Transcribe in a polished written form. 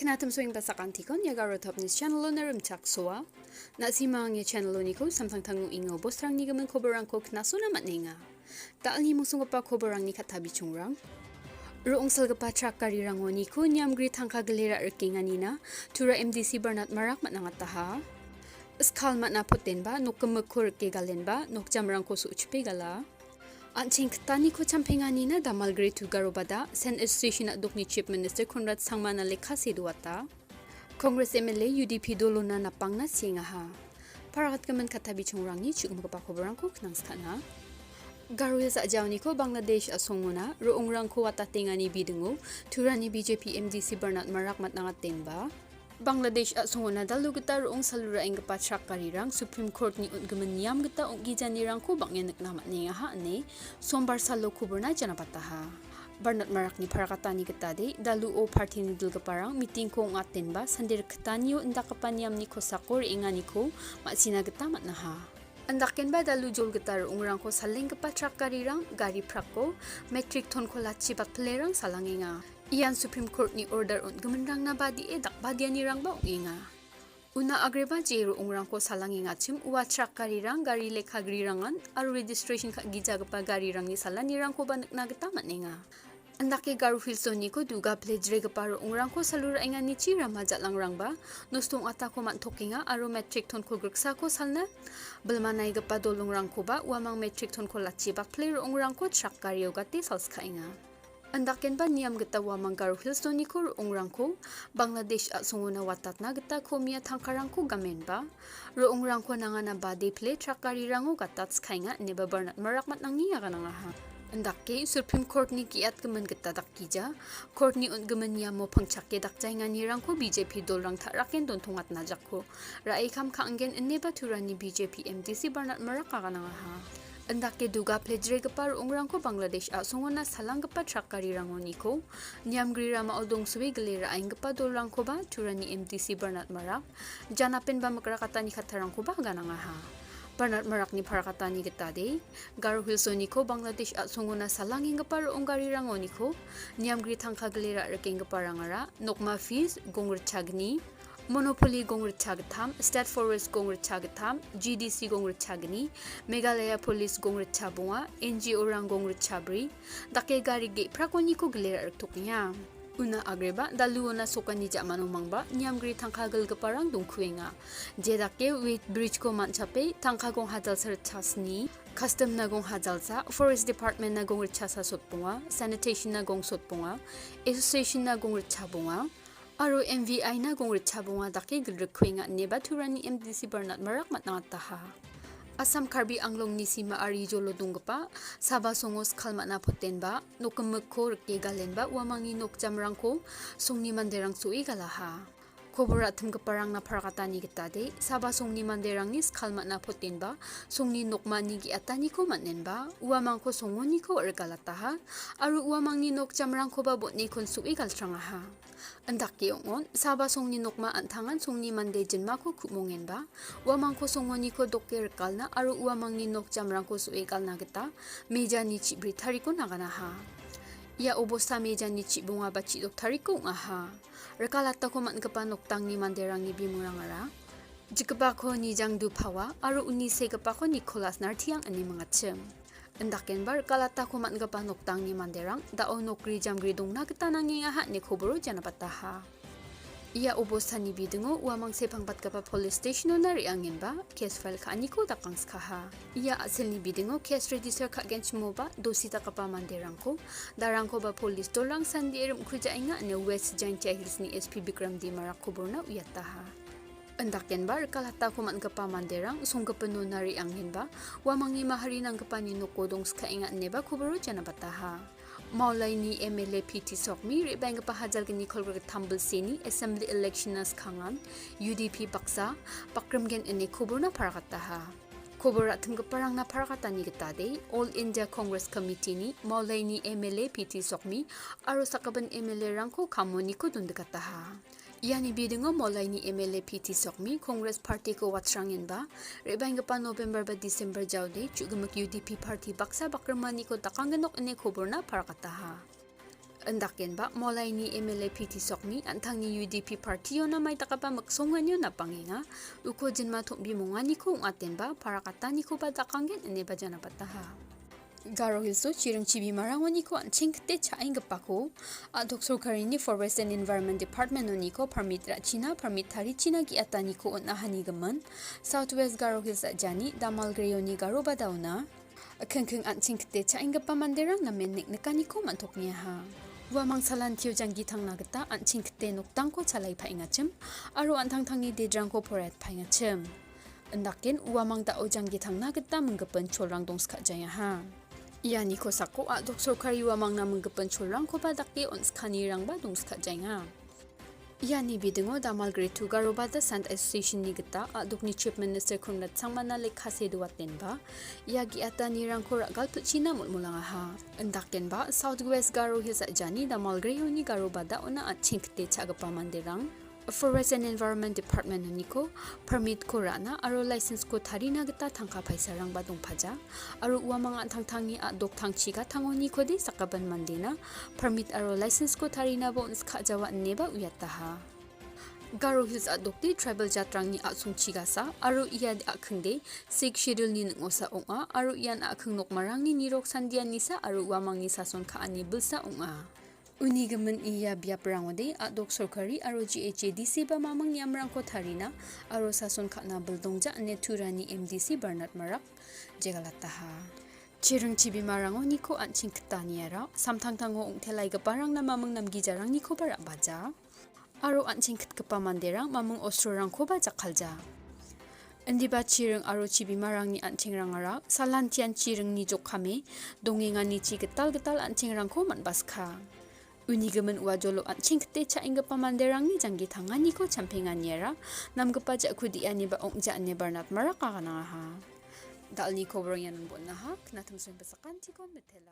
Kanatam swing basakan tikon ya garo top nis channel na rim chak soa. Na simang ya channel niko samtang tangu ingo bostrang ni gamen koberang ko knaso na matninga. Taal ni musung pa koberang ni katabi chungrang. Roong salgapa trak Gari-rangniko niko Niam Tangka gelera erkinganina tura MDC Bernat marak matnangataha. Skal matna putin ba Nokko mekur ke galen ba nok jamrang ko su uchpe gala. Anching tani ko champengani na damal grade to garobada sen association at dokni chief minister Konrad Sangmana lekha seduata Congress MLA UDP dolona na pangna singaha paragat kaman katabi chungrangi chugumga pakobrang ko knangskana Garuya sa jawni ko Bangladesh asonguna roongrang ko watatengani bidungo turani BJP MDC Bernat marak matnangatemba Bangladesh at sunguna dalu gita roong salura ang kapatsak Gari-rang Supreme Court ni ungaman Niam gita ong gijanirang ko bangyan nagnamat niya ha ane sombar salo kubur na dyan napataha. Barnat marak ni parakatani gita de dalu o party ni dulgaparang meeting ko ang atin ba sandir katanyo inda kapanyam ni ko sakor ingani ko matsina gita matnaha. Andakin ba dalu jol gita roong rang ko saling kapatsak Gari-rang Gari prako metric ton ko latsi patpelerang salanginga. Iyan Supreme Court ni order on gumenrang na badi dakbadian ni rang ba unginga. Una agreba jero ungrang ko salanginga chim uwatrak Gari-rang Gari lekha Gari-rangan aru registration ka gijagapa Gari-rang ni salanirang ko ba nagta matninga. Andake garu filson ni ko duga pledge regaparo ungrang ko salura inga ni chira majat lang rang ba nostong ata ko mantokinga aru metric ton ko gruksa ko salna belmanay gapa dolong rang ko ba wamang metric ton ko lachi bak player ungrang ko trak Gari-ogati salska inga. Andaken ba Niam gita wamang garu hilson ni ko roongrang ko Bangladesh at sunguna watat na gita ko miya tangkarang ko gamen ba roongrang ko nanga na body play trak Gari-rango gatat skay nga ni Bernat marakmat nang niya ka nga ha. Andake Supreme Court ni kiat gaman gita dakija court ni gaman niya mo pangchakke dakjay nga nirang ko BJP dolrang taraken don tungat najak ko raay kam kaanggen ene ba turan ni BJP MDC Bernat marak ka nga ha. Andake duga pledre gapar ungrang ko Bangladesh at sunguna salang gapa trak Gari-rango niko Niam Gri-rama odong suwi galera aing gapa dolrang ko ba turan ni MDC Bernat marak janapin ba magrakata ni katarang ko ba gana nga ha. Bernat marak ni parakata ni gitade garu hilson niko Bangladesh at sunguna salanging gapar ung Gari-rango niko Niam Gri Tangka galera erking gaparangara nokma fees gongr chagni Monopoly gongr chagatam, State Forest gongr chagatam, GDC gongr chagni, Meghalaya Police gongr chabunga, NGO rang gongr chabri, dake gari ge prakoni ko glera ertuknya. Una agreba daluo na sokani jamanong mangba Niam Gri Tangka galgaparang dongkuenga. Jedake with bridge ko manchape Tangka gong hajal sar chasni, Custom na gong hajal sa, Forest Department na gongr chasa sotpunga, Sanitation na gong sotpunga, Association na gongr chabunga. Aro MVI na gong ritchabunga dake gilrekwenga neba turani MDC Bernat marak matnangataha. Asam karbi anglong ni si maari jolo dunggapa saba songos kalmat na poten ba Nokko mekko rke galen ba wamangi nok jamrang ko songni Manderang sui galaha. Koborat gaparang na parakata ni gitade saba songni Manderang ni kalmat na poten ba songni nokma ni giatani ko matnen ba uamang ko songoni ko ergalataha aru uamang ni nok jamrang ko ba botni kon sui galtrangaha. Andaki ongon saba songni nokma antangan songni Mande jenma ko kumongen ba uamang ko songoni ko doker kalna aru uamang ni nok jamrang ko sui galna gita meja ni chibri tari ko naganaha. Ya obosta meja ni chibunga ba chidok tari ko ngaha. Rekalata ko matgapa noktang ni Manderang ni bimurangara. Jikapa ko ni jangdu pawa aru unise gapa ko Nicholas nartiang ani mga chem. Andaken bar kalata ko matgapa noktang ni Manderang dao nokri jamgri dong na kita nangingaha ni koboro janapataha. Ia obosta ni bidungo uamang sepang patgapa police station na riangin ba case file ka aniko dakang skaha. Ia asel ni bidungo case register ka against mo ba dosita ka pa Manderang ko darang ko ba police dolang sandirim kuja inga ni West Giant Hills ni SP Bikram di marak koboro na uyataha. Andaken bar kalata ko matgapa Manderang songgapano na riangin ba wamangi mahari ng gapani Nokko dong ska inga neba koboro janapataha. Maulay ni MLA PT Sokmi ribang pahajal gani kolgag tambal sini assembly election nas kangan UDP baksa pakramgen ene kubur na parakataha. Kubur atum parang na parakata ni gitade All India Congress Committee ni maulay ni MLA PT Sokmi aro sakaban MLA rangko kamoni ko dundakataha. Yani bidungo molay ni MLA PT Sokmi Congress Party ko watsrangin ba ribang pa November ba December jawde chugumak UDP Party baksa bakramani ko takanganok ene kubur na parakataha. Endakin ba mulai ni MLA PT Sokni antang ni UDP party yo na may takapa magsongan yo na panginga uko jin matok bimungan ni ko ngaten ba para kata ni ko ba takanggen ene ba jana pataha. Garo hilso chirang chibi marang wani ko anching kte chaing gapako adok sorkari ni Forest and Environment Department no niko permit ra China permit thari China gi atani ko on ahani gaman Southwest Garo Hills jani damal greyo ni Garo badauna akengkeng anching kte chaing gapa Manderang na mennik nekani ko mantok niya ha. Wamang salan tiyo janggi tang nagata anching kte noktang ko chalai paingachem aro antang tangi dedrang ko poret paingachem. Endakin wamang dao janggi tang nagata menggepen cholrang dong ska jaya ha. Yani ko sako adok sorkari wamang na menggepen cholrang ko badaki on skani rang ba dong ska jaya. Yani bidengo damal grade 2 Garo bada Sant Association ni gata adok ni Chief Minister Kunrat sangmana lekhase duwaten ba yagi ata ni rang ko ragal puchina mulmulanga ha. Endaken ba Southwest Garo Hills jani damal grade ni Garo bada ona achingte chagapa Manderang Forest and Environment Department niko permit ko rana aro license ko tharina gata Tangka paisarang badong paja aro uamang antang-tangi adok tangchiga tangoni ko di sakaban mandina permit aro license ko tharina bo ska jawa neba uyataha. Garo Hills adok di tribal jatrang ni atsung chigasa aro iya di akhengde Sikh schedule ni ngosa onga aro iyan akheng nok marang ni nirok sandian nisa aro uamang ni sason kaani bilsa onga. Unigaman iya biap rangwade adok sorkari aro GHADC ba mamang Niam rang ko tharina aro sason khana beldongja ane turani MDC Bernard Marak jegalataha. Chirang chibi marango niko anching ktaniara samtangtango ongtelai gaparang na mamang namgi jarang niko barak baja aro anching kpa Manderang mamang ostro rang ko ba jakhalja. Endi ba chirang aro chibi marang ni anching rangara salantian chirang ni jokhame dongengan ni chi getal anching rang ko manbaskha. Unigaman uajolo anching kte chaing gapa Manderang ni janggi tangani ko champengan yera nam gapa jakudi ani ba ongja ane Bernard Marak kana ha. Dal ni ko borong yan bon na ha knatum sen basakan tikon betela.